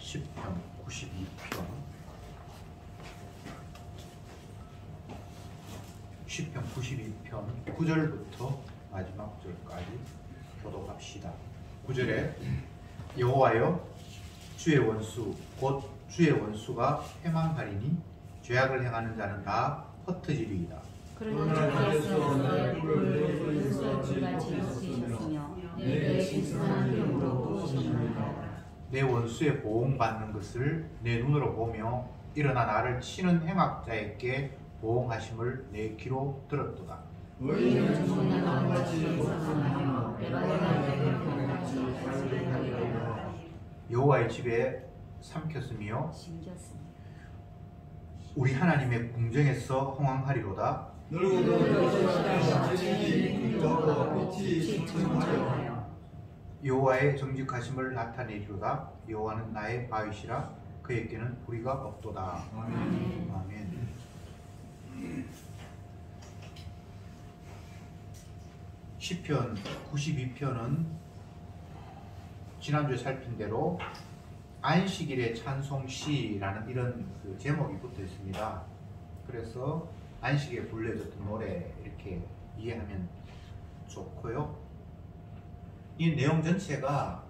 10편 92편 10편 92편 9절부터 마지막 절까지 교독합시다. 9절에 여호와여 주의 원수 곧 주의 원수가 패망하리니 죄악을 행하는 자는 다 흩어지리이다. 그러나 주께서 너의 뿔을 눈썹같이 찢으셨으며 내게 신선한 기름으로 부으셨나이다. 내 원수의 보응받는 것을 내 눈으로 보며 일어나 나를 치는 행악자에게 보응하심을 내 귀로 들었도다. 의인은 죽는 나무같이 성장하며 레바논의 들판같이 자라리이다. 여호와의 집에 삼켰으며 우리 하나님의 궁정에서 흥왕하리로다. 여호와의 정직하심을 나타내리로다. 여호와는 나의 바위시라 그에게는 불의가 없도다. 아멘. 아멘. 시편 92편은 지난주에 살핀 대로 안식일의 찬송시라는 이런 제목이 붙어 있습니다. 그래서 안식일에 불려졌던 노래 이렇게 이해하면 좋고요. 이 내용 전체가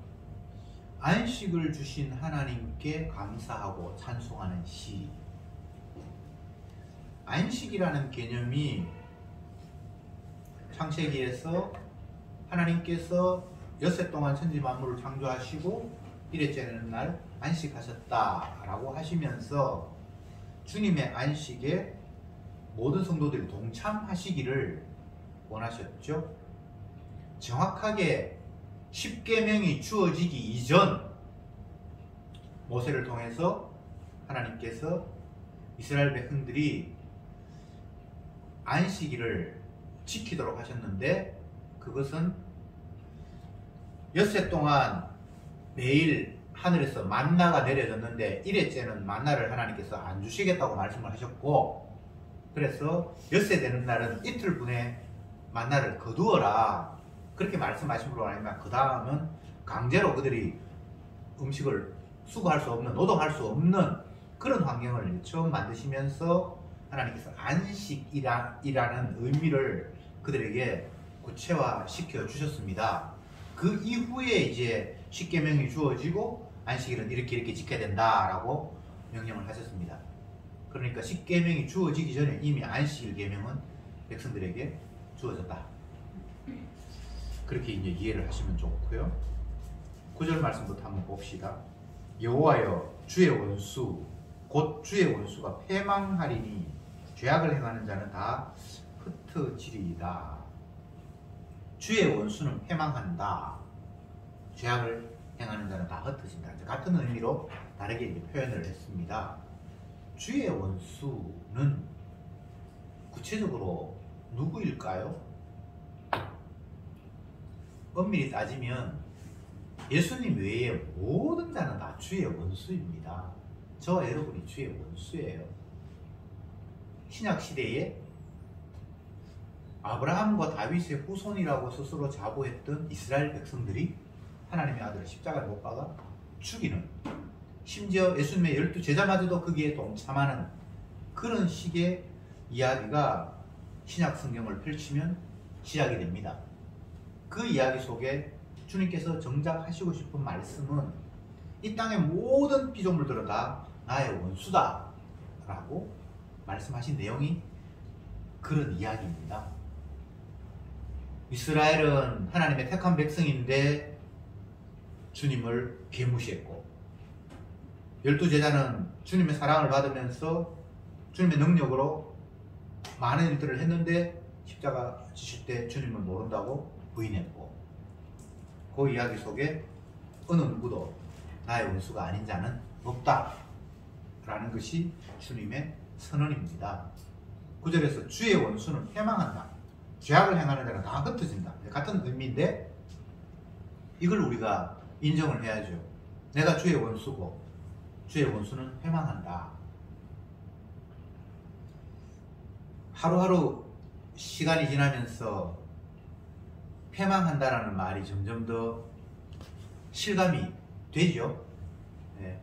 안식을 주신 하나님께 감사하고 찬송하는 시. 안식이라는 개념이 창세기에서 하나님께서 엿새 동안 천지 만물을 창조하시고 일회째는 날 안식하셨다라고 하시면서 주님의 안식에 모든 성도들이 동참하시기를 원하셨죠. 정확하게 십계명이 주어지기 이전 모세를 통해서 하나님께서 이스라엘 백성들이 안식일을 지키도록 하셨는데 그것은 엿새 동안 매일 하늘에서 만나가 내려졌는데 일회째는 만나를 하나님께서 안 주시겠다고 말씀을 하셨고, 그래서 엿새 되는 날은 이틀 분에 만나를 거두어라 그렇게 말씀하심으로 아니면 그 다음은 강제로 그들이 음식을 수거할 수 없는, 노동할 수 없는 그런 환경을 처음 만드시면서 하나님께서 안식이라는 의미를 그들에게 구체화시켜 주셨습니다. 그 이후에 이제 십계명이 주어지고 안식일은 이렇게 지켜야 된다라고 명령을 하셨습니다. 그러니까 십계명이 주어지기 전에 이미 안식일 계명은 백성들에게 주어졌다. 그렇게 이제 이해를 하시면 좋고요. 9절 말씀부터 한번 봅시다. 여호와여 주의 원수 곧 주의 원수가 패망하리니 죄악을 행하는 자는 다 흩어지리이다. 주의 원수는 패망한다. 죄악을 행하는 자는 다 흩어진다. 같은 의미로 다르게 이제 표현을 했습니다. 주의 원수는 구체적으로 누구일까요? 엄밀히 따지면 예수님 외에 모든 자는 다 주의 원수입니다. 저와 여러분이 주의 원수예요. 신약 시대에 아브라함과 다윗의 후손이라고 스스로 자부했던 이스라엘 백성들이 하나님의 아들을 십자가에 못 박아 죽이는, 심지어 예수님의 12 제자마저도 거기에 동참하는 그런 식의 이야기가 신약 성경을 펼치면 시작이 됩니다. 그 이야기 속에 주님께서 정작 하시고 싶은 말씀은 이 땅의 모든 피조물들은 다 나의 원수다 라고 말씀하신 내용이 그런 이야기입니다. 이스라엘은 하나님의 택한 백성인데 주님을 비무시했고, 12 제자는 주님의 사랑을 받으면서 주님의 능력으로 많은 일들을 했는데 십자가 지실 때 주님을 모른다고 부인했고, 그 이야기 속에 어느 누구도 나의 원수가 아닌 자는 없다 라는 것이 주님의 선언입니다. 9절에서 주의 원수는 패망한다. 죄악을 행하는 자는 다 흩어진다. 같은 의미인데 이걸 우리가 인정을 해야죠. 내가 주의 원수고 주의 원수는 패망한다. 하루하루 시간이 지나면서 패망한다라는 말이 점점 더 실감이 되죠. 네.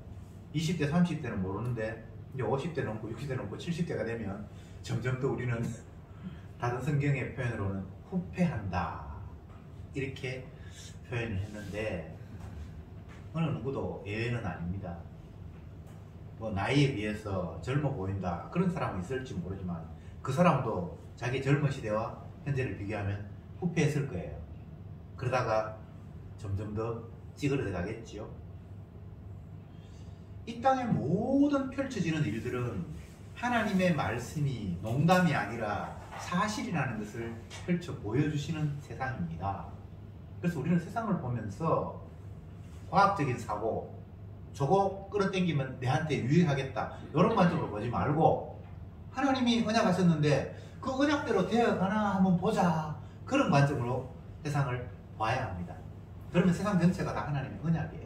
20대, 30대는 모르는데 이제 50대 넘고 60대 넘고 70대가 되면 점점 더 우리는 다른 성경의 표현으로는 후패한다 이렇게 표현을 했는데 어느 누구도 예외는 아닙니다. 뭐 나이에 비해서 젊어 보인다 그런 사람은 있을지 모르지만 그 사람도 자기 젊은 시대와 현재를 비교하면 후패했을 거예요. 그러다가 점점 더 찌그러져 가겠지요. 이 땅에 모든 펼쳐지는 일들은 하나님의 말씀이 농담이 아니라 사실이라는 것을 펼쳐 보여주시는 세상입니다. 그래서 우리는 세상을 보면서 과학적인 사고, 저거 끌어당기면 내한테 유익하겠다 이런 관점으로 보지 말고 하나님이 언약하셨는데 그 언약대로 되어가나 한번 보자 그런 관점으로 세상을 봐야 합니다. 그러면 세상 전체가 다 하나님의 언약이에요.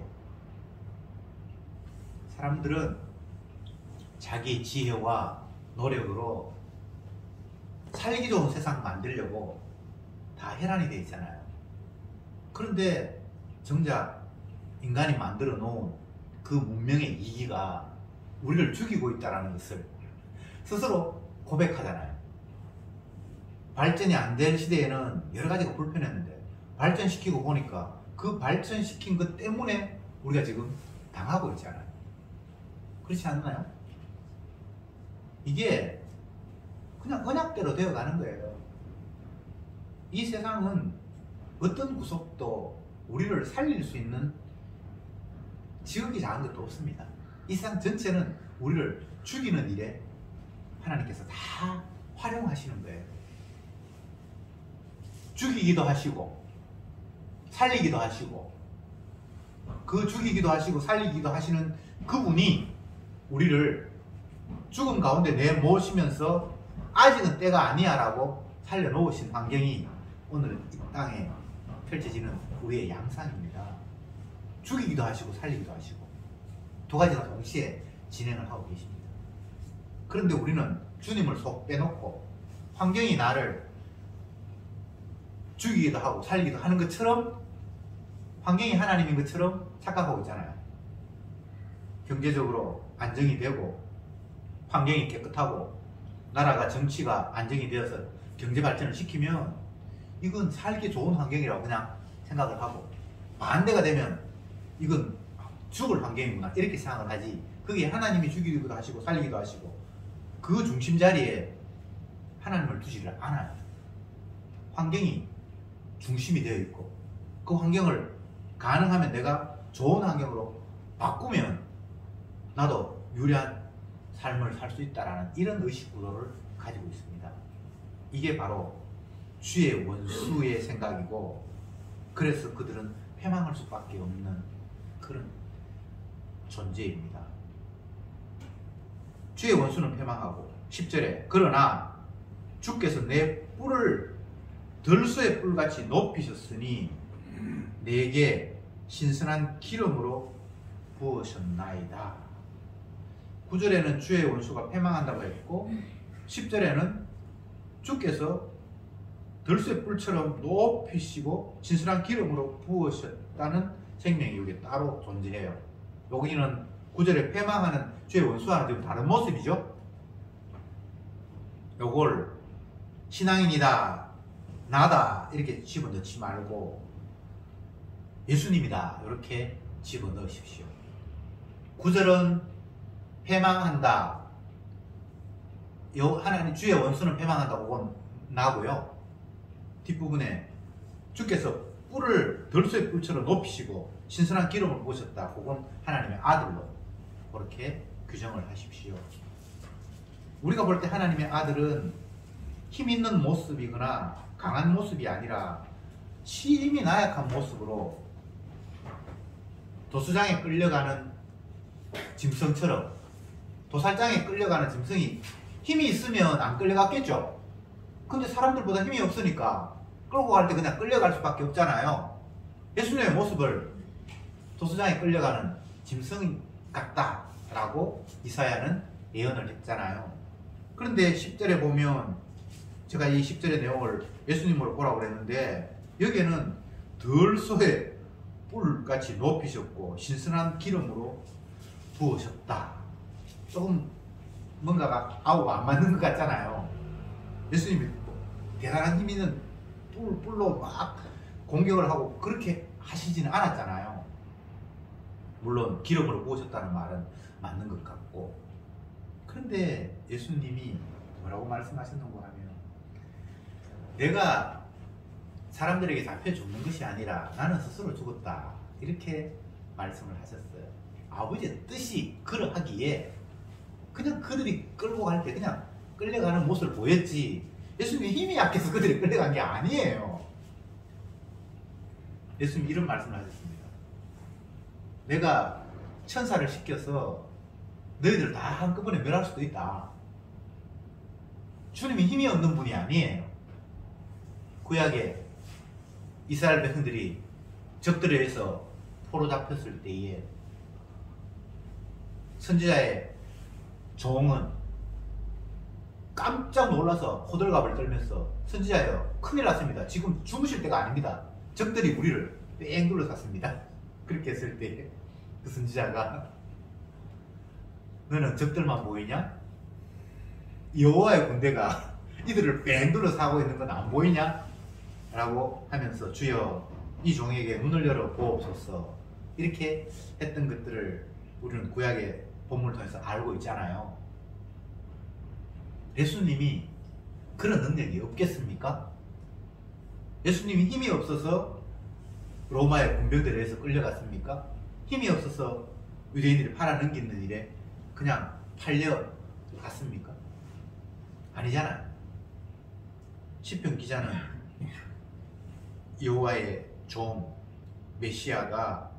사람들은 자기 지혜와 노력으로 살기 좋은 세상 만들려고 다 혈안이 되어 있잖아요. 그런데 정작 인간이 만들어 놓은 그 문명의 이기가 우리를 죽이고 있다는 것을 스스로 고백하잖아요. 발전이 안 될 시대에는 여러 가지가 불편했는데 발전시키고 보니까 그 발전시킨 것 때문에 우리가 지금 당하고 있잖아요. 그렇지 않나요? 이게 그냥 언약대로 되어가는 거예요. 이 세상은 어떤 구석도 우리를 살릴 수 있는 지극히 작은 것도 없습니다. 이 세상 전체는 우리를 죽이는 일에 하나님께서 다 활용하시는 거예요. 죽이기도 하시고 살리기도 하시고 그 죽이기도 하시고 살리기도 하시는 그분이 우리를 죽음 가운데 내모시면서 아직은 때가 아니야 라고 살려놓으신 환경이 오늘 이 땅에 펼쳐지는 우리의 양상입니다. 죽이기도 하시고 살리기도 하시고 두 가지가 동시에 진행을 하고 계십니다. 그런데 우리는 주님을 속 빼놓고 환경이 나를 죽이기도 하고 살리기도 하는 것처럼 환경이 하나님인 것처럼 착각하고 있잖아요. 경제적으로 안정이 되고 환경이 깨끗하고 나라가 정치가 안정이 되어서 경제 발전을 시키면 이건 살기 좋은 환경이라고 그냥 생각을 하고 반대가 되면 이건 죽을 환경이구나 이렇게 생각을 하지 그게 하나님이 죽이기도 하시고 살리기도 하시고 그 중심 자리에 하나님을 두지를 않아요. 환경이 중심이 되어 있고 그 환경을 가능하면 내가 좋은 환경으로 바꾸면 나도 유리한 삶을 살 수 있다는 이런 의식 구조를 가지고 있습니다. 이게 바로 주의 원수의 생각이고 그래서 그들은 패망할 수밖에 없는 그런 존재입니다. 주의 원수는 패망하고 10절에 그러나 주께서 내 뿔을 들소의 뿔같이 높이셨으니 내게 신선한 기름으로 부으셨나이다. 9절에는 주의 원수가 패망한다고 했고 10절에는 주께서 들소의 뿔처럼 높이시고 신선한 기름으로 부으셨다는 생명이 여기 따로 존재해요. 여기는 9절에 패망하는 주의 원수와는 좀 다른 모습이죠. 요걸 신앙인이다 나다 이렇게 집어넣지 말고 예수님이다 이렇게 집어넣으십시오. 9절은 패망한다. 하나님 주의 원수는 패망한다. 그건 나고요. 뒷부분에 주께서 뿔을 들소의 뿔처럼 높이시고 신선한 기름을 부으셨다. 그건 하나님의 아들로 그렇게 규정을 하십시오. 우리가 볼 때 하나님의 아들은 힘 있는 모습이거나 강한 모습이 아니라 힘이 나약한 모습으로 도수장에 끌려가는 짐승처럼 도살장에 끌려가는 짐승이 힘이 있으면 안 끌려갔겠죠. 근데 사람들보다 힘이 없으니까 끌고 갈 때 그냥 끌려갈 수밖에 없잖아요. 예수님의 모습을 도수장에 끌려가는 짐승 같다라고 이사야는 예언을 했잖아요. 그런데 10절에 보면 제가 이 10절의 내용을 예수님으로 보라고 그랬는데 여기에는 들소의 뿔같이 높이셨고 신선한 기름으로 부으셨다. 조금 뭔가가 아우 안 맞는 것 같잖아요. 예수님이 대단한 힘 있는 뿔로 막 공격을 하고 그렇게 하시지는 않았잖아요. 물론 기름으로 부으셨다는 말은 맞는 것 같고, 그런데 예수님이 뭐라고 말씀하셨는가 하면, 내가 사람들에게 잡혀 죽는 것이 아니라 나는 스스로 죽었다, 이렇게 말씀을 하셨어요. 아버지의 뜻이 그러하기에 그냥 그들이 끌고 갈 때 그냥 끌려가는 모습을 보였지, 예수님이 힘이 약해서 그들이 끌려간 게 아니에요. 예수님이 이런 말씀을 하셨습니다. 내가 천사를 시켜서 너희들 다 한꺼번에 멸할 수도 있다. 주님이 힘이 없는 분이 아니에요. 구약에 이스라엘 백성들이 적들에 의해서 포로 잡혔을 때에 선지자의 종은 깜짝 놀라서 호들갑을 떨면서, 선지자여 큰일 났습니다. 지금 죽으실 때가 아닙니다. 적들이 우리를 뺑 둘러쌌습니다. 그렇게 했을 때 그 선지자가, 너는 적들만 보이냐? 여호와의 군대가 이들을 뺑 둘러싸고 있는 건 안 보이냐? 라고 하면서 주여 이 종에게 눈을 열어 보옵소서, 이렇게 했던 것들을 우리는 구약의 본문을 통해서 알고 있잖아요. 예수님이 그런 능력이 없겠습니까? 예수님이 힘이 없어서 로마의 군병들에 의해서 끌려갔습니까? 힘이 없어서 유대인들이 팔아넘기는 일에 그냥 팔려갔습니까? 아니잖아요. 시편 기자는 여호와의 종 메시아가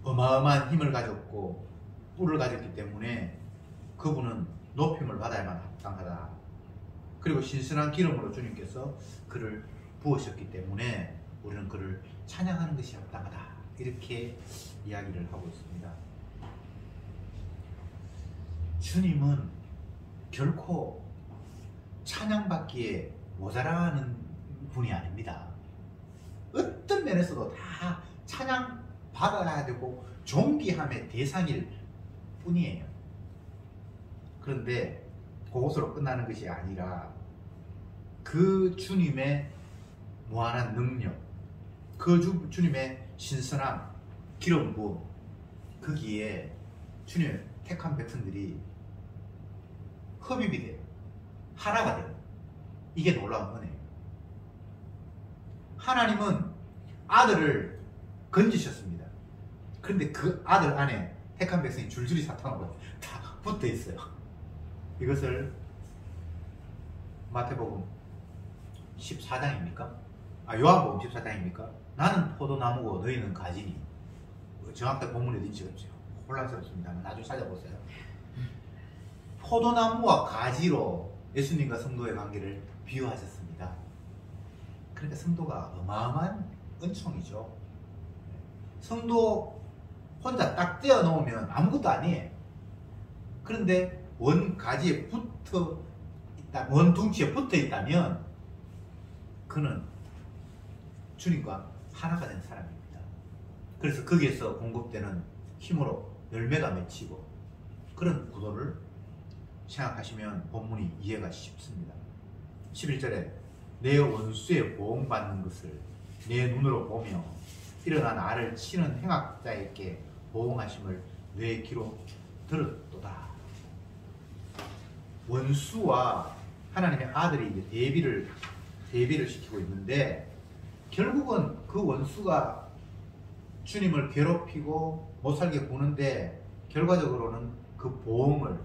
어마어마한 힘을 가졌고 뿔을 가졌기 때문에 그분은 높임을 받아야만 합당하다. 그리고 신선한 기름으로 주님께서 그를 부으셨기 때문에 우리는 그를 찬양하는 것이 합당하다, 이렇게 이야기를 하고 있습니다. 주님은 결코 찬양받기에 모자라는 분이 아닙니다. 어떤 면에서도 다 찬양받아야 되고 존귀함의 대상일 뿐이에요. 그런데 그것으로 끝나는 것이 아니라 그 주님의 무한한 능력, 그 주님의 신선함, 기름 부음, 거기에 주님의 택한 백성들이 흡입이 돼요. 하나가 돼요. 이게 놀라운 은혜예요. 하나님은 아들을 건지셨습니다. 그런데 그 아들 안에 택한 백성이 줄줄이 사탄하고 다 붙어 있어요. 이것을 마태복음 14장입니까? 요한복음 14장입니까? 나는 포도나무고 너희는 가지니. 정확하게 본문에 어딘지 없죠. 혼란스럽습니다만 나중에 찾아보세요. 포도나무와 가지로 예수님과 성도의 관계를 비유하셨습니다. 그러니까 성도가 어마어마한 은총이죠. 성도 혼자 딱 떼어 놓으면 아무것도 아니에요. 그런데 원 가지에 붙어 있다, 원 둥치에 붙어 있다면 그는 주님과 하나가 된 사람입니다. 그래서 거기에서 공급되는 힘으로 열매가 맺히고, 그런 구도를 생각하시면 본문이 이해가 쉽습니다. 11절에 내 원수의 보응받는 것을 내 눈으로 보며 일어나 나를 치는 행악자에게 보응하심을 내 귀로 들었도다. 원수와 하나님의 아들이 이제 대비를 시키고 있는데, 결국은 그 원수가 주님을 괴롭히고 못살게 구는데 결과적으로는 그 보응을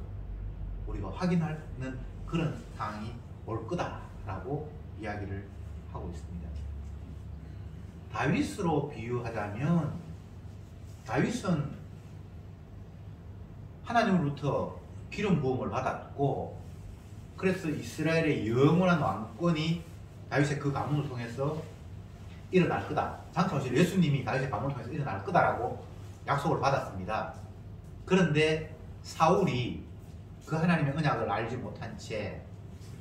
우리가 확인하는 그런 상황이 올 거다라고 이야기를 하고 있습니다. 다윗으로 비유하자면, 다윗은 하나님으로부터 기름 부음을 받았고, 그래서 이스라엘의 영원한 왕권이 다윗의 그 가문을 통해서 일어날 거다. 장차오실 예수님이 다윗의 가문을 통해서 일어날 거다라고 약속을 받았습니다. 그런데 사울이 그 하나님의 언약을 알지 못한 채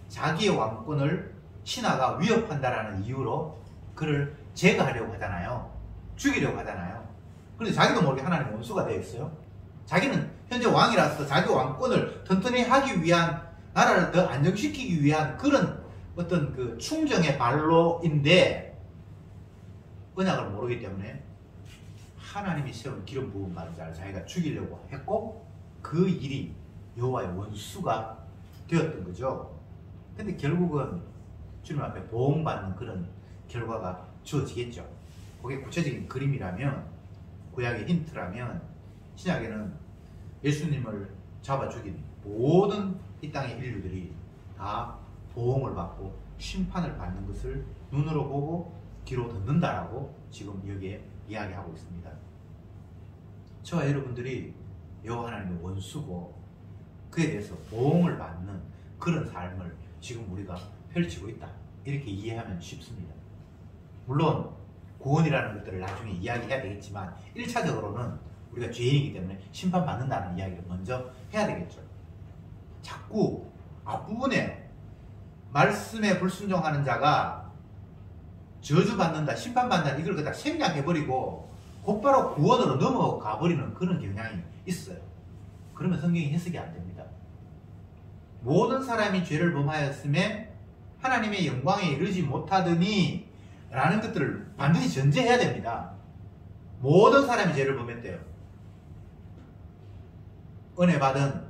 자기의 왕권을 신하가 위협한다라는 이유로 그를 제거하려고 하잖아요. 죽이려고 하잖아요. 그런데 자기도 모르게 하나님의 원수가 되어 있어요. 자기는 현재 왕이라서 자기 왕권을 튼튼히 하기 위한, 나라를 더 안정시키기 위한 그런 어떤 그 충정의 발로인데 언약을 모르기 때문에 하나님이 세운 기름 부은 받은 자를 자기가 죽이려고 했고 그 일이 여호와의 원수가 되었던 거죠. 근데 결국은 주님 앞에 보응받는 그런 결과가 주어지겠죠. 그게 구체적인 그림이라면, 구약의 힌트라면, 신약에는 예수님을 잡아 죽인 모든 이 땅의 인류들이 다 보응을 받고 심판을 받는 것을 눈으로 보고 귀로 듣는다라고 지금 여기에 이야기하고 있습니다. 저와 여러분들이 여호와 하나님의 원수고 그에 대해서 보응을 받는 그런 삶을 지금 우리가 펼치고 있다, 이렇게 이해하면 쉽습니다. 물론 구원이라는 것들을 나중에 이야기해야 되겠지만 1차적으로는 우리가 죄인이기 때문에 심판받는다는 이야기를 먼저 해야 되겠죠. 자꾸 앞부분에 말씀에 불순종하는 자가 저주받는다, 심판받는다, 이걸 그냥 생략해버리고 곧바로 구원으로 넘어가 버리는 그런 경향이 있어요. 그러면 성경이 해석이 안 됩니다. 모든 사람이 죄를 범하였음에 하나님의 영광에 이르지 못하더니 라는 것들을 반드시 전제해야 됩니다. 모든 사람이 죄를 범했대요. 은혜 받은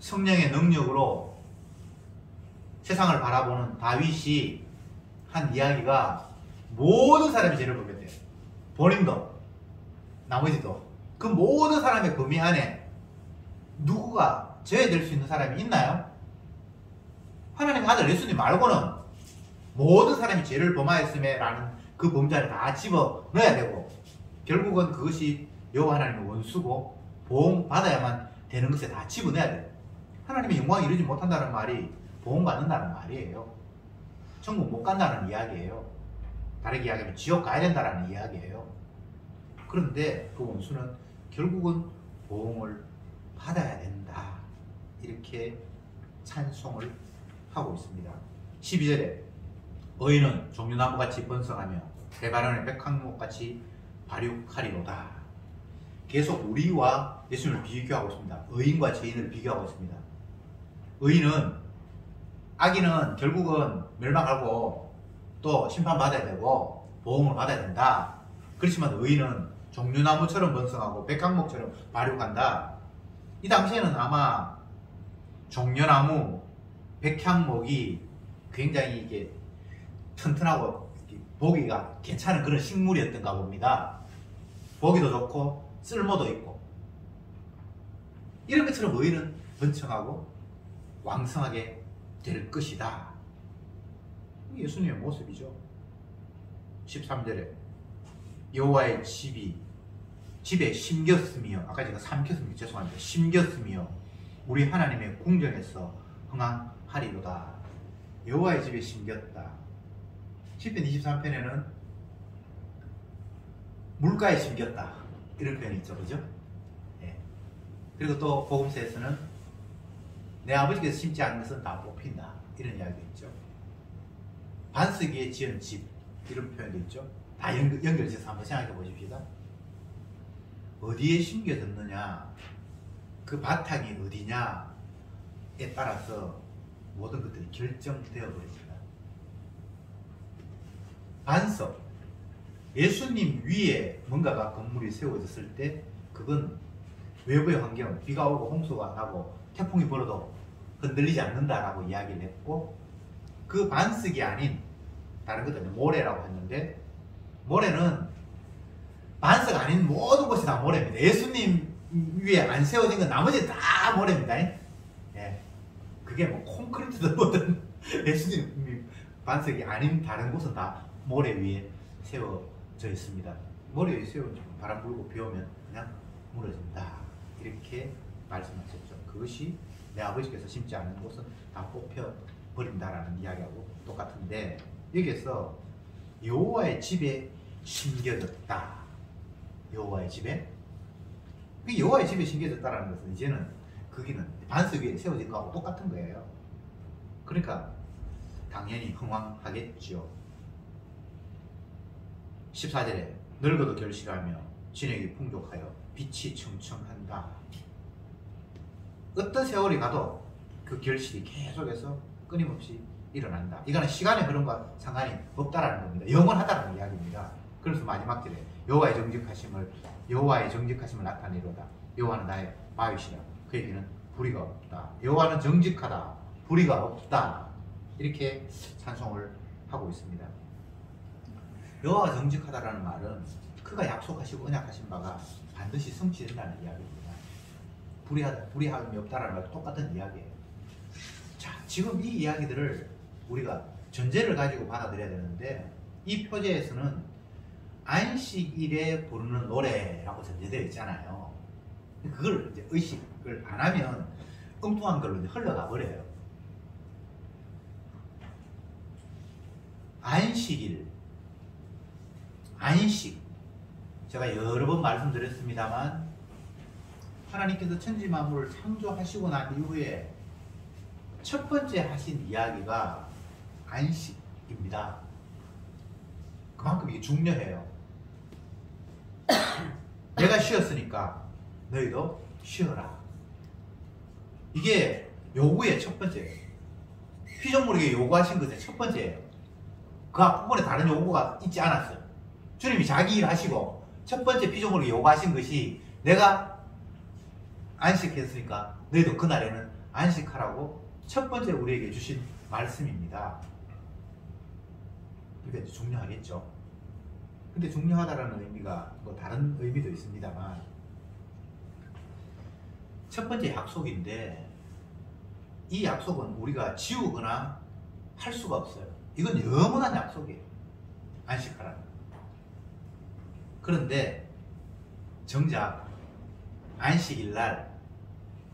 성령의 능력으로 세상을 바라보는 다윗이 한 이야기가 모든 사람이 죄를 범했대요. 본인도 나머지도. 그 모든 사람의 범위 안에 누구가 제외될 수 있는 사람이 있나요? 하나님의 아들 예수님 말고는 모든 사람이 죄를 범하였음에 라는 그 범죄를 다 집어넣어야 되고, 결국은 그것이 여호와 하나님의 원수고 보응받아야만 되는 것에 다 집어넣어야 돼요. 하나님의 영광에 이르지 못한다는 말이 보응받는다는 말이에요. 천국 못 간다는 이야기예요. 다르게 이야기하면 지옥 가야 된다는 이야기예요. 그런데 그 원수는 결국은 보응을 받아야 된다, 이렇게 찬송을 하고 있습니다. 12절에 의인은 종려나무같이 번성하며 대바람의 백항목같이 발육하리로다. 계속 우리와 예수님을 비교하고 있습니다. 의인과 죄인을 비교하고 있습니다. 의인은, 악인은 결국은 멸망하고 또 심판받아야 되고 보응을 받아야 된다. 그렇지만 의인은 종려나무처럼 번성하고 백항목처럼 발육한다. 이 당시에는 아마 종려나무, 백향목이 굉장히 이게 튼튼하고 보기가 괜찮은 그런 식물이었던가 봅니다. 보기도 좋고 쓸모도 있고, 이런 것처럼 의인은 번창하고 왕성하게 될 것이다. 예수님의 모습이죠. 13절에 여호와의 집에 심겼으며, 아까 제가 삼켰습니다. 죄송합니다. 심겼으며 우리 하나님의 궁정에서 흥황하리로다. 여호와의 집에 심겼다. 10편 23편에는 물가에 심겼다, 이런 표현이 있죠. 그죠? 예. 그리고 또 복음서에서는 내 아버지께서 심지 않은 것은 다 뽑힌다, 이런 이야기도 있죠. 반석 위에 지은 집, 이런 표현도 있죠. 다 연결해서 한번 생각해 보십시다. 어디에 심겨졌느냐, 그 바탕이 어디냐에 따라서 모든 것들이 결정되어 버립니다. 반석, 예수님 위에 뭔가가 건물이 세워졌을 때 그건 외부의 환경, 비가 오고 홍수가 나고 태풍이 불어도 흔들리지 않는다라고 이야기를 했고, 그 반석이 아닌 다른 것들은 모래라고 했는데, 모래는 반석 아닌 모든 것이 다 모래입니다. 예수님 위에 안 세워진 건 나머지 다 모래입니다. 예. 그게 뭐 콘크리트든 뭐든 예수님 반석이 아닌 다른 곳은 다 모래 위에 세워져 있습니다. 모래 위에 세우면 바람 불고 비 오면 그냥 무너진다, 이렇게 말씀하셨죠. 그것이 내 아버지께서 심지 않은 곳은 다 뽑혀 버린다라는 이야기하고 똑같은데, 여기에서 여호와의 집에 심겨졌다. 여호와의 집에, 여호와의 집에 심겨졌다라는 것은 이제는 거기는 반석 위에 세워진 거하고 똑같은 거예요. 그러니까 당연히 흥왕하겠죠. 14절에 늙어도 결실하며 진액이 풍족하여 빛이 청청한다. 어떤 세월이 가도 그 결실이 계속해서 끊임없이 일어난다. 이거는 시간의 흐름과 상관이 없다라는 겁니다. 영원하다는 이야기입니다. 그래서 마지막 절에 여호와의 정직하심을 나타내로다. 여호와는 나의 마윗이라. 그에게는 불의가 없다. 여호와는 정직하다. 불의가 없다. 이렇게 찬송을 하고 있습니다. 여호와가 정직하다라는 말은 그가 약속하시고 언약하신 바가 반드시 성취된다는 이야기입니다. 불의함이 없다라는 말과 똑같은 이야기예요. 자, 지금 이 이야기들을 우리가 전제를 가지고 받아들여야 되는데, 이 표제에서는 안식일에 부르는 노래라고 전제되어 있잖아요. 그걸 이제 의식을 안 하면 엉뚱한 걸로 이제 흘러가 버려요. 안식일, 안식. 제가 여러 번 말씀드렸습니다만, 하나님께서 천지 만물을 창조하시고 난 이후에 첫 번째 하신 이야기가 안식입니다. 그만큼 이게 중요해요. 내가 쉬었으니까 너희도 쉬어라. 이게 요구의 첫 번째예요. 피조물에게 요구하신 것의 첫 번째예요. 그 앞부분에 다른 요구가 있지 않았어요. 주님이 자기 일 하시고 첫 번째 피조물에게 요구하신 것이 내가 안식했으니까 너희도 그날에는 안식하라고 첫 번째 우리에게 주신 말씀입니다. 그러니까 중요하겠죠. 근데 중요하다라는 의미가 뭐 다른 의미도 있습니다만, 첫 번째 약속인데 이 약속은 우리가 지우거나 할 수가 없어요. 이건 영원한 약속이에요. 안식하라는. 그런데 정작 안식일날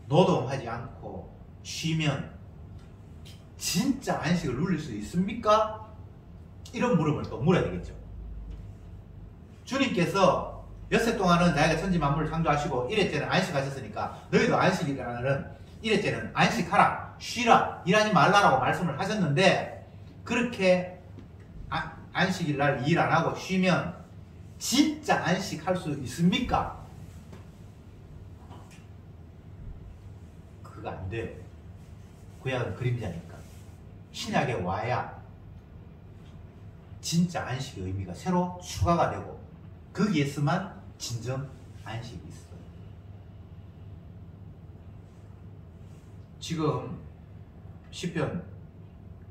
노동하지 않고 쉬면 진짜 안식을 누릴 수 있습니까? 이런 물음을 또 물어야 되겠죠. 주님께서 엿새 동안은 자기가 천지 만물을 창조하시고 일회째는 안식하셨으니까 너희도 안식일날은 일회째는 안식하라, 쉬라, 일하지 말라라고 말씀을 하셨는데, 그렇게 안식일날 일 안 하고 쉬면 진짜 안식할 수 있습니까? 그거 안 돼요. 구약은 그림자니까. 신약에 와야 진짜 안식의 의미가 새로 추가가 되고, 거기에서만 진정 안식이 있어요. 지금 시편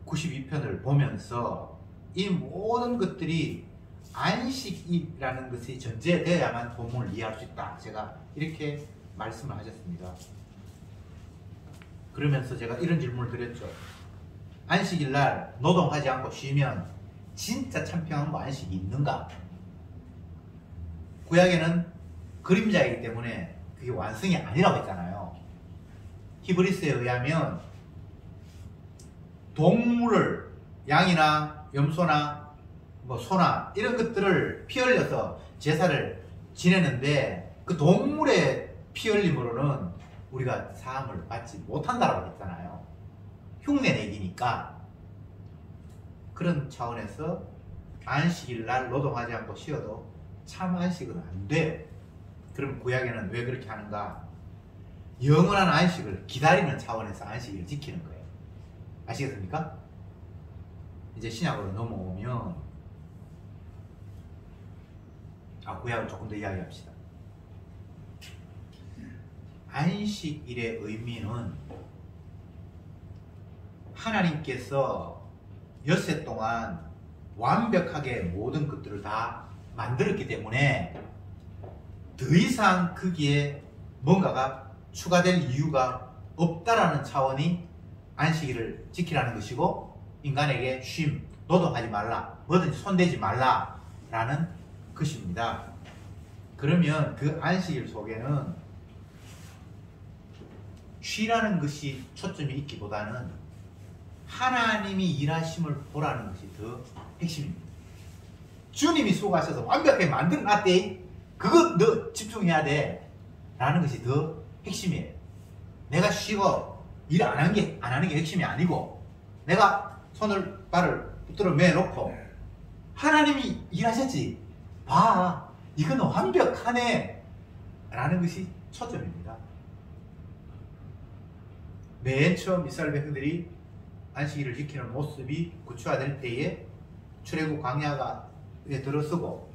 92편을 보면서 이 모든 것들이 안식이라는 것이 전제되어야만 본문을 이해할 수 있다. 제가 이렇게 말씀을 하셨습니다. 그러면서 제가 이런 질문을 드렸죠. 안식일날 노동하지 않고 쉬면 진짜 참평한 거 안식이 있는가? 구약에는 그림자이기 때문에 그게 완성이 아니라고 했잖아요. 히브리스에 의하면 동물을, 양이나 염소나 뭐 소나 이런 것들을 피 흘려서 제사를 지내는데, 그 동물의 피 흘림으로는 우리가 사함을 받지 못한다라고 했잖아요. 흉내내기니까. 그런 차원에서 안식일날 노동하지 않고 쉬어도 참 안식은 안 돼요. 그럼 구약에는 왜 그렇게 하는가? 영원한 안식을 기다리는 차원에서 안식일을 지키는 거예요. 아시겠습니까? 이제 신약으로 넘어오면 구약을 조금 더 이야기합시다. 안식일의 의미는 하나님께서 엿새 동안 완벽하게 모든 것들을 다 만들었기 때문에 더 이상 거기에 뭔가가 추가될 이유가 없다라는 차원이 안식일을 지키라는 것이고, 인간에게 쉼, 노동하지 말라, 뭐든지 손대지 말라라는 것입니다. 그러면 그 안식일 속에는 쉬라는 것이 초점이 있기보다는 하나님이 일하심을 보라는 것이 더 핵심입니다. 주님이 수고하셔서 완벽하게 만들어놨대, 그거 너 집중해야 돼 라는 것이 더 핵심이에요. 내가 쉬고 일 안 하는 게 핵심이 아니고, 내가 손을 발을 붙들어 매놓고 하나님이 일하셨지, 봐, 이거는 완벽하네 라는 것이 초점입니다. 맨 처음 이스라엘 백성들이 안식일을 지키는 모습이 구체화될 때에 출애굽 광야에 들어서고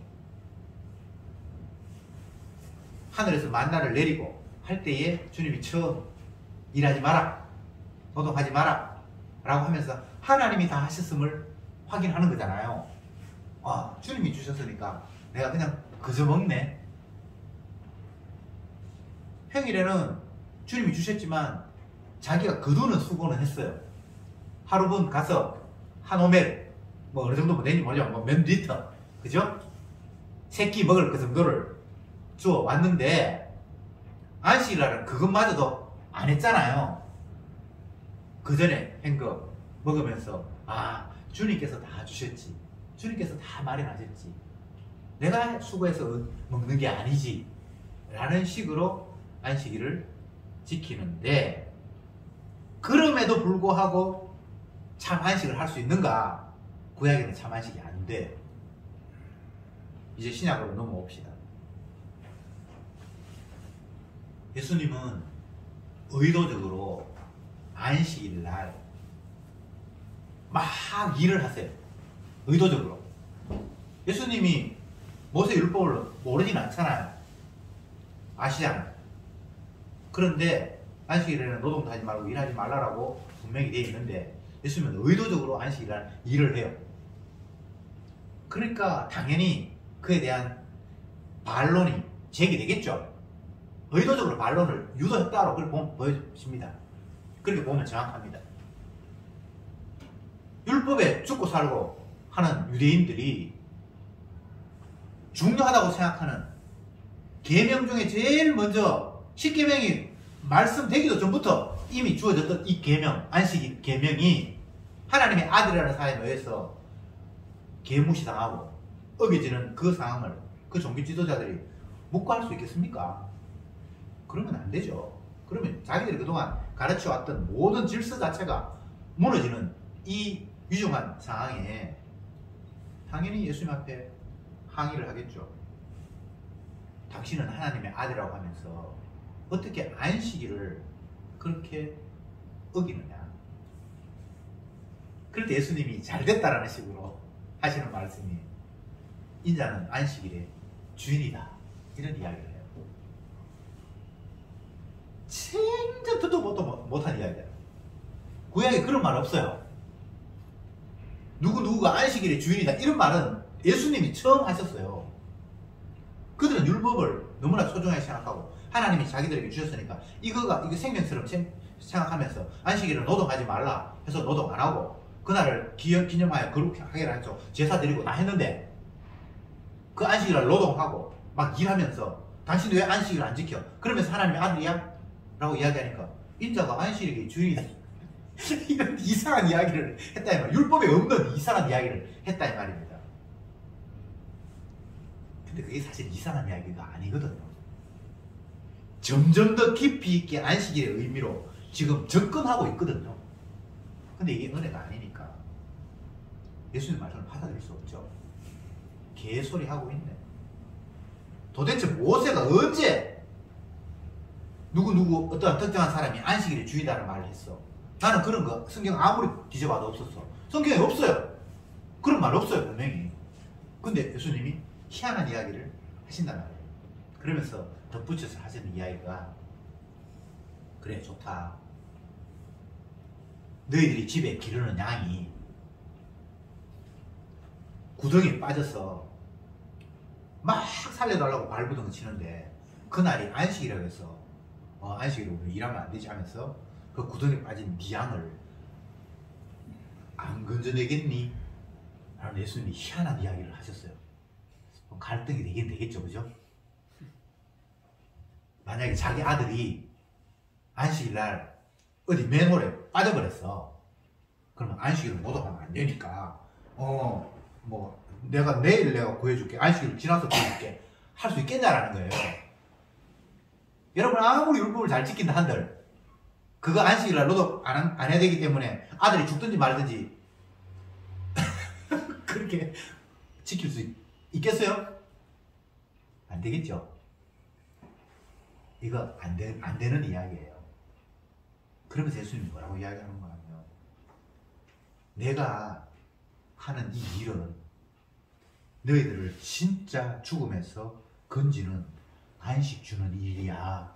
하늘에서 만나를 내리고 할 때에 주님이 처음 일하지 마라, 노동하지 마라 라고 하면서 하나님이 다 하셨음을 확인하는 거잖아요. 아, 주님이 주셨으니까 내가 그냥 그저 먹네. 평일에는 주님이 주셨지만 자기가 거두는 수고는 했어요. 하루분 가서 한 오멜, 뭐 어느 정도 되는지 모르지만 몇 리터, 그죠? 새끼 먹을 그 정도를 주어 왔는데 안식일날은 그것마저도 안 했잖아요. 그 전에 한 거 먹으면서 아, 주님께서 다 주셨지, 주님께서 다 마련하셨지, 내가 수고해서 먹는 게 아니지 라는 식으로 안식일을 지키는데, 그럼에도 불구하고 참 안식을 할 수 있는가? 구약에는 참 안식이 안 돼. 이제 신약으로 넘어옵시다. 예수님은 의도적으로 안식일 날 막 일을 하세요. 의도적으로. 예수님이 모세율법을 모르진 않잖아요. 아시잖아요. 그런데 안식일에는 노동도 하지 말고 일하지 말라라고 분명히 되어 있는데 예수님은 의도적으로 안식일 날 일을 해요. 그러니까 당연히 그에 대한 반론이 제기되겠죠. 의도적으로 반론을 유도했다고 그걸 보여집니다. 그렇게 보면 정확합니다. 율법에 죽고 살고 하는 유대인들이 중요하다고 생각하는 계명 중에 제일 먼저 십계명이 말씀되기도 전부터 이미 주어졌던 이 계명, 안식일 계명이 하나님의 아들이라는 사람에 의해서 개무시당하고 어겨지는 그 상황을 그 종교 지도자들이 묵과할 수 있겠습니까? 그러면 안 되죠. 그러면 자기들이 그동안 가르쳐왔던 모든 질서 자체가 무너지는 이 위중한 상황에 당연히 예수님 앞에 항의를 하겠죠. 당신은 하나님의 아들이라고 하면서 어떻게 안식일을 그렇게 어기느냐. 그럴 때 예수님이 잘됐다라는 식으로 하시는 말씀이 인자는 안식일의 주인이다, 이런 이야기를 해요. 진짜 듣도 못한 이야기다. 구약에 그런 말 없어요. 누구가 안식일의 주인이다 이런 말은 예수님이 처음 하셨어요. 그들은 율법을 너무나 소중하게 생각하고 하나님이 자기들에게 주셨으니까 이거 생명처럼 생각하면서 안식일을 노동하지 말라 해서 노동 안 하고 그날을 기념하여 거룩하게 하기로 했죠. 제사 드리고 다 했는데 그 안식일을 노동하고 막 일하면서 당신도 왜 안식일을 안 지켜? 그러면서 하나님의 아들이야? 라고 이야기하니까 인자가 안식일의 주인이다 이런 이상한 이야기를 했다 이 말이에요. 율법에 없는 이상한 이야기를 했다 이 말입니다. 근데 그게 사실 이상한 이야기가 아니거든요. 점점 더 깊이 있게 안식일의 의미로 지금 접근하고 있거든요. 근데 이게 은혜가 아니니까 예수님 말씀을 받아들일 수 없죠. 개소리 하고 있네. 도대체 모세가 언제 누구 어떤 특정한 사람이 안식일의 주이다라는 말을 했어? 나는 그런 거 성경 아무리 뒤져봐도 없었어. 성경에 없어요. 그런 말 없어요, 분명히. 근데 예수님이 희한한 이야기를 하신단 말이에요. 그러면서 덧붙여서 하시는 이야기가 그래, 좋다. 너희들이 집에 기르는 양이 구덩이에 빠져서 막 살려달라고 발부둥 치는데 그날이 안식이라고 해서 안식일로 일하면 안 되지 하면서 그 구덩이에 빠진 네 양을 안 건져내겠니? 라는 예수님이 희한한 이야기를 하셨어요. 갈등이 되긴 되겠죠, 그죠? 만약에 자기 아들이 안식일날 어디 맨홀에 빠져버렸어. 그러면 안식일을 노동하면 안 되니까 내가 내일 구해줄게, 안식일 지나서 구해줄게 할 수 있겠냐라는 거예요. 여러분 아무리 율법을 잘 지킨다 한들 그거 안식일날 노동 안 해야 되기 때문에 아들이 죽든지 말든지 그렇게 지킬 수 있겠어요? 안 되겠죠? 이거 안 되는 이야기예요. 그러면서 예수님이 뭐라고 이야기하는 거 하면, 내가 하는 이 일은 너희들을 진짜 죽음에서 건지는 안식 주는 일이야.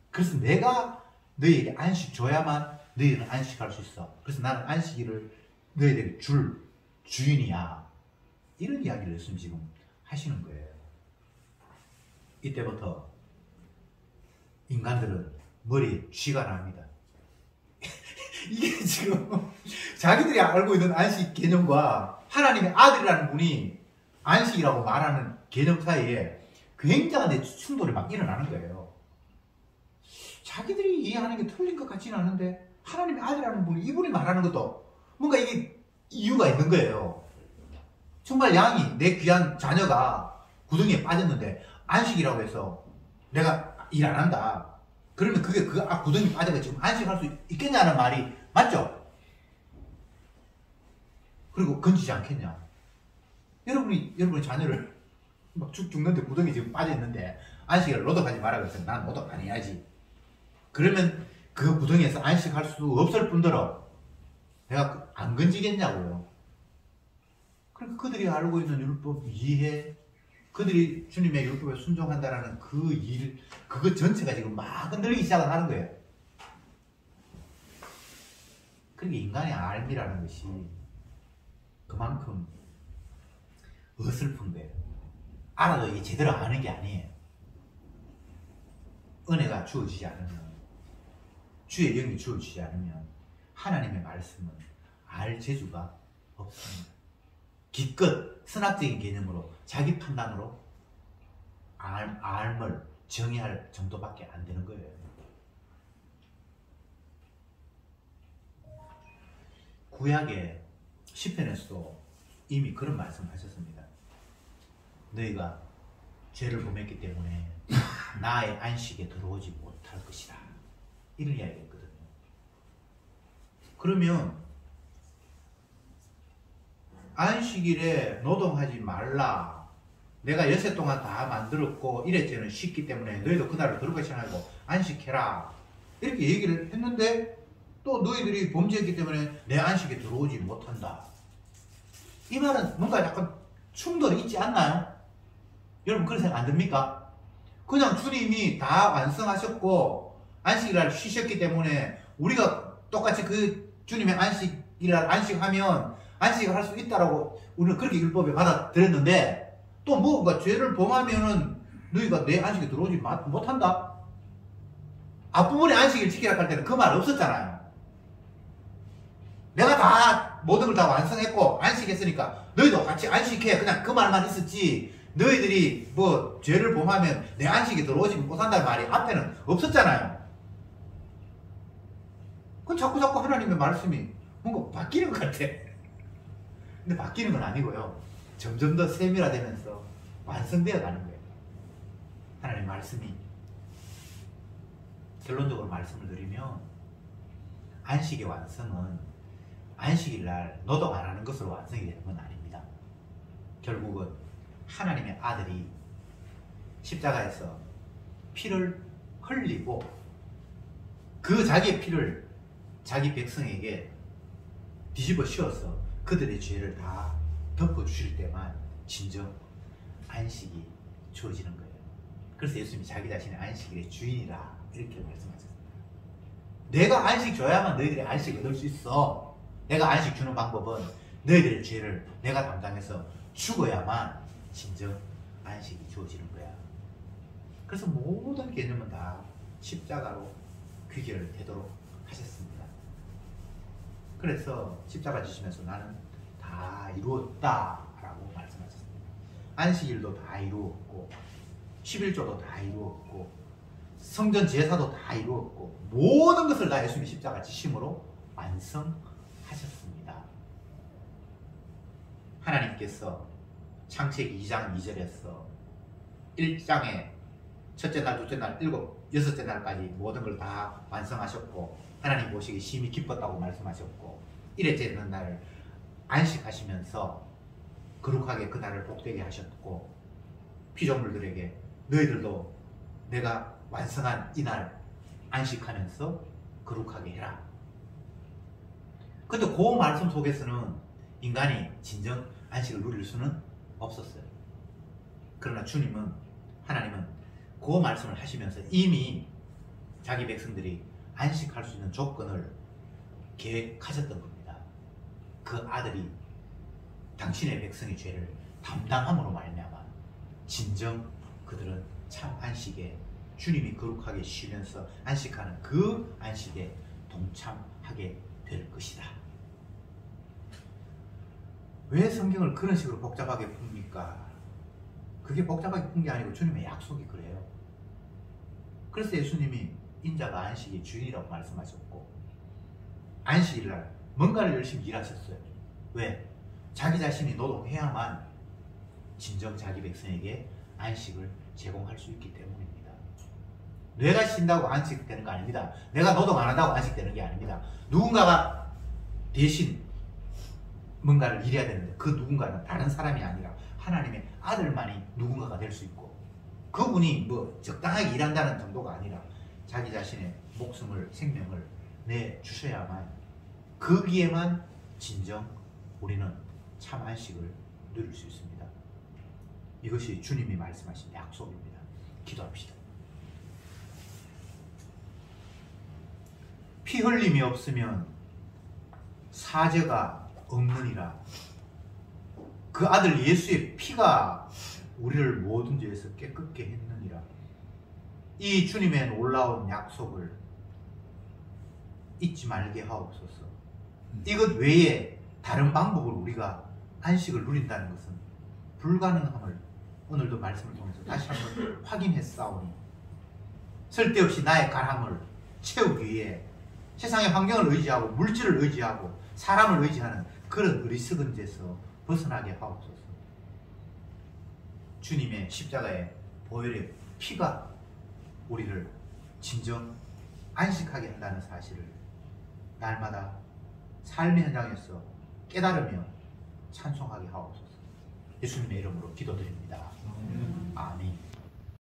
그래서 내가 너희에게 안식 줘야만 너희는 안식할 수 있어. 그래서 나는 안식일을 너희들에게 줄 주인이야. 이런 이야기를 예수님 지금 하시는 거예요. 이때부터 인간들은 머리에 쥐가 납니다. 이게 지금 자기들이 알고 있는 안식 개념과 하나님의 아들이라는 분이 안식이라고 말하는 개념 사이에 굉장한 충돌이 막 일어나는 거예요. 자기들이 이해하는 게 틀린 것 같지는 않은데 하나님의 아들이라는 분이 이분이 말하는 것도 뭔가 이게 이유가 있는 거예요. 정말 양이, 내 귀한 자녀가 구덩이에 빠졌는데 안식이라고 해서 내가 일 안 한다. 그러면 그게 구덩이 빠져서 지금 안식할 수 있겠냐는 말이 맞죠? 그리고 건지지 않겠냐? 여러분의 자녀를 막 죽는데 구덩이 지금 빠져있는데 안식을 노동하지 말라고 해서 난 노동 안 해야지. 그러면 그 구덩이에서 안식할 수 없을 뿐더러 내가 안 건지겠냐고요. 그러니까 그들이 알고 있는 율법 이해, 그들이 주님의 율법에 순종한다라는 그 일, 그것 전체가 지금 막 흔들리기 시작을 하는 거예요. 그러니까 인간의 알미라는 것이 그만큼 어설픈 거예요. 알아도 이게 제대로 아는 게 아니에요. 은혜가 주어지지 않으면, 주의 영이 주어지지 않으면 하나님의 말씀은 알 재주가 없습니다. 기껏 선학적인 개념으로 자기 판단으로 알을 정의할 정도밖에 안 되는 거예요. 구약의 시편에서도 이미 그런 말씀을 하셨습니다. 너희가 죄를 범했기 때문에 나의 안식에 들어오지 못할 것이다. 이런 이야기했거든요. 그러면 안식일에 노동하지 말라. 내가 여세 동안 다 만들었고 일회째는 쉽기 때문에 너희도 그날을 거룩하지 말고 안식해라. 이렇게 얘기를 했는데 또 너희들이 범죄했기 때문에 내 안식에 들어오지 못한다. 이 말은 뭔가 약간 충돌이 있지 않나요? 여러분 그런 생각 안 듭니까? 그냥 주님이 다 완성하셨고 안식일날 쉬셨기 때문에 우리가 똑같이 그 주님의 안식일날 안식하면 안식을 할 수 있다라고 우리는 그렇게 율법에 받아들였는데 또 뭔가 죄를 범하면은 너희가 내 안식에 들어오지 못한다? 앞부분에 안식일 지키라 할 때는 그 말 없었잖아요. 내가 다 모든 걸 다 완성했고 안식했으니까 너희도 같이 안식해. 그냥 그 말만 있었지 너희들이 뭐 죄를 범하면 내 안식에 들어오지 못한다는 말이 앞에는 없었잖아요. 그건 자꾸 하나님의 말씀이 뭔가 바뀌는 것 같아. 근데 바뀌는 건 아니고요. 점점 더 세밀화되면서 완성되어 가는 거예요. 하나님의 말씀이. 결론적으로 말씀을 드리면 안식의 완성은 안식일 날 노동 안 하는 것으로 완성이 되는 건 아닙니다. 결국은 하나님의 아들이 십자가에서 피를 흘리고 그 자기의 피를 자기 백성에게 뒤집어 씌워서 그들의 죄를 다 덮어주실 때만 진정 안식이 주어지는 거예요. 그래서 예수님이 자기 자신의 안식일의 주인이라 이렇게 말씀하셨습니다. 내가 안식 줘야만 너희들이 안식 얻을 수 있어. 내가 안식 주는 방법은 너희들의 죄를 내가 담당해서 죽어야만 진정 안식이 주어지는 거야. 그래서 모든 개념은 다 십자가로 귀결 되도록 하셨습니다. 그래서 십자가 지시면서 나는 다 이루었다 라고 말씀하셨습니다. 안식일도 다 이루었고 11조도 다 이루었고 성전 제사도 다 이루었고 모든 것을 다 예수님이 십자가 지심으로 완성하셨습니다. 하나님께서 창세기 2장 2절에서 1장에 첫째 날, 둘째 날, 여섯째 날까지 모든 걸 다 완성하셨고 하나님 보시기 심히 기뻤다고 말씀하셨고 일회째 되는 날을 안식하시면서 거룩하게 그 날을 복되게 하셨고 피조물들에게 너희들도 내가 완성한 이날 안식하면서 거룩하게 해라. 근데 그 말씀 속에서는 인간이 진정 안식을 누릴 수는 없었어요. 그러나 하나님은 그 말씀을 하시면서 이미 자기 백성들이 안식할 수 있는 조건을 계획하셨던 겁니다. 그 아들이 당신의 백성의 죄를 담당함으로 말미암아 진정 그들은 참 안식에 주님이 거룩하게 쉬면서 안식하는 그 안식에 동참하게 될 것이다. 왜 성경을 그런 식으로 복잡하게 풉니까? 그게 복잡하게 푼 게 아니고 주님의 약속이 그래요. 그래서 예수님이 인자가 안식의 주인이라고 말씀하셨고 안식일날 뭔가를 열심히 일하셨어요. 왜? 자기 자신이 노동해야만 진정 자기 백성에게 안식을 제공할 수 있기 때문입니다. 내가 쉰다고 안식되는 거 아닙니다. 내가 노동 안 한다고 안식되는 게 아닙니다. 누군가가 대신 뭔가를 일해야 되는데 그 누군가는 다른 사람이 아니라 하나님의 아들만이 누군가가 될 수 있고 그분이 뭐 적당하게 일한다는 정도가 아니라 자기 자신의 목숨을 생명을 내주셔야만 거기에만 진정 우리는 참 안식을 누릴 수 있습니다. 이것이 주님이 말씀하신 약속입니다. 기도합시다. 피 흘림이 없으면 사죄가 없느니라. 그 아들 예수의 피가 우리를 모든 죄에서 깨끗게 했느니라. 이 주님의 놀라운 약속을 잊지 말게 하옵소서. 이것 외에 다른 방법으로 우리가 안식을 누린다는 것은 불가능함을 오늘도 말씀을 통해서 다시 한번 확인했사오니 쓸데없이 나의 가람을 채우기 위해 세상의 환경을 의지하고 물질을 의지하고 사람을 의지하는 그런 어리석은 데서 벗어나게 하옵소서. 주님의 십자가의 보혈의 피가 우리를 진정 안식하게 한다는 사실을 날마다 삶의 현장에서 깨달으며 찬송하게 하옵소서. 예수님의 이름으로 기도드립니다. 아멘.